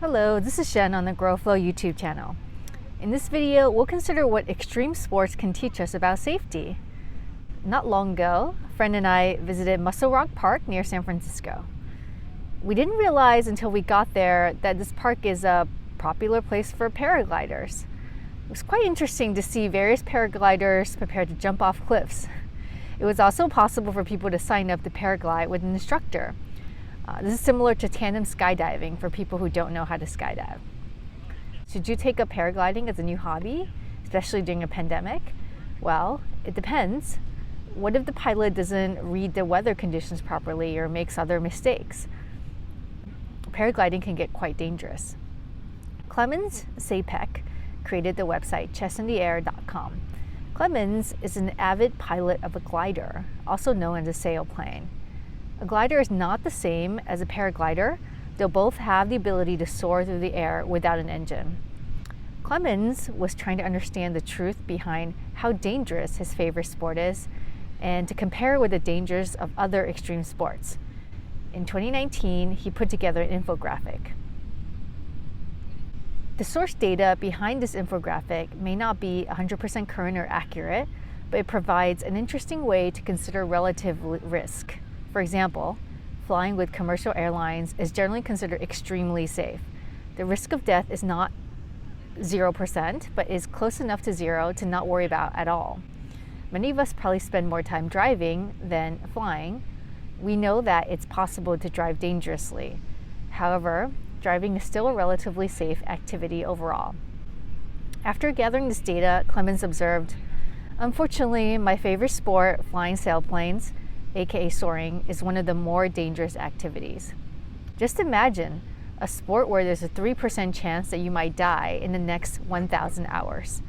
Hello, this is Shen on the Grow Flow YouTube channel. In this video, we'll consider what extreme sports can teach us about safety. Not long ago, a friend and I visited Muscle Rock Park near San Francisco. We didn't realize until we got there that this park is a popular place for paragliders. It was quite interesting to see various paragliders prepared to jump off cliffs. It was also possible for people to sign up to paraglide with an instructor. This is similar to tandem skydiving for people who don't know how to skydive. Should you take up paragliding as a new hobby, especially during a pandemic? Well, it depends. What if the pilot doesn't read the weather conditions properly or makes other mistakes? Paragliding can get quite dangerous. Clemens Sapek created the website chessintheair.com. Clemens is an avid pilot of a glider, also known as a sailplane. A glider is not the same as a paraglider. They'll both have the ability to soar through the air without an engine. Clemens was trying to understand the truth behind how dangerous his favorite sport is and to compare it with the dangers of other extreme sports. In 2019, he put together an infographic. The source data behind this infographic may not be 100% current or accurate, but it provides an interesting way to consider relative risk. For example, flying with commercial airlines is generally considered extremely safe. The risk of death is not 0%, but is close enough to zero to not worry about at all. Many of us probably spend more time driving than flying. We know that it's possible to drive dangerously. However, driving is still a relatively safe activity overall. After gathering this data, Clemens observed, "Unfortunately, my favorite sport, flying sailplanes, aka soaring, is one of the more dangerous activities." Just imagine a sport where there's a 3% chance that you might die in the next 1,000 hours.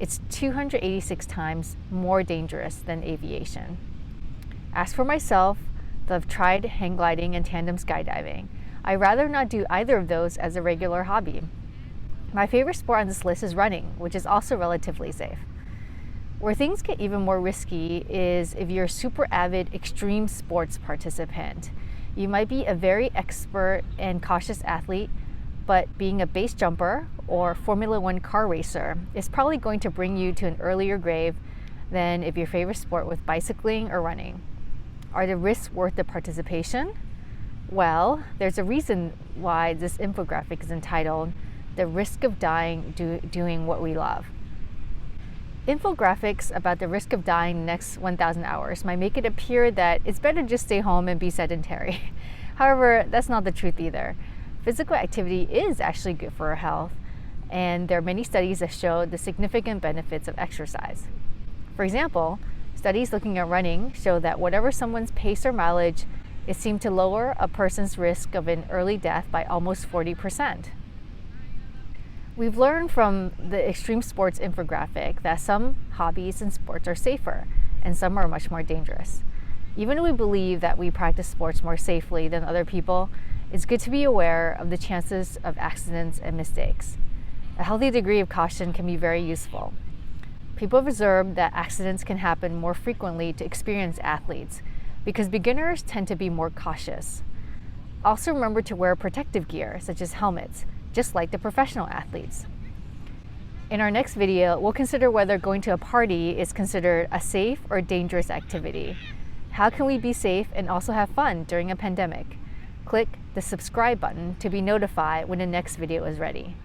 It's 286 times more dangerous than aviation. As for myself, though I've tried hang gliding and tandem skydiving, I'd rather not do either of those as a regular hobby. My favorite sport on this list is running, which is also relatively safe. Where things get even more risky is if you're a super avid extreme sports participant. You might be a very expert and cautious athlete, but being a base jumper or Formula One car racer is probably going to bring you to an earlier grave than if your favorite sport was bicycling or running. Are the risks worth the participation? Well, there's a reason why this infographic is entitled "The Risk of Dying Doing What We Love." Infographics about the risk of dying in the next 1,000 hours might make it appear that it's better to just stay home and be sedentary. However, that's not the truth either. Physical activity is actually good for our health, and there are many studies that show the significant benefits of exercise. For example, studies looking at running show that whatever someone's pace or mileage, it seemed to lower a person's risk of an early death by almost 40%. We've learned from the extreme sports infographic that some hobbies and sports are safer and some are much more dangerous. Even if we believe that we practice sports more safely than other people, it's good to be aware of the chances of accidents and mistakes. A healthy degree of caution can be very useful. People have observed that accidents can happen more frequently to experienced athletes because beginners tend to be more cautious. Also remember to wear protective gear, such as helmets, just like the professional athletes. In our next video, we'll consider whether going to a party is considered a safe or dangerous activity. How can we be safe and also have fun during a pandemic? Click the subscribe button to be notified when the next video is ready.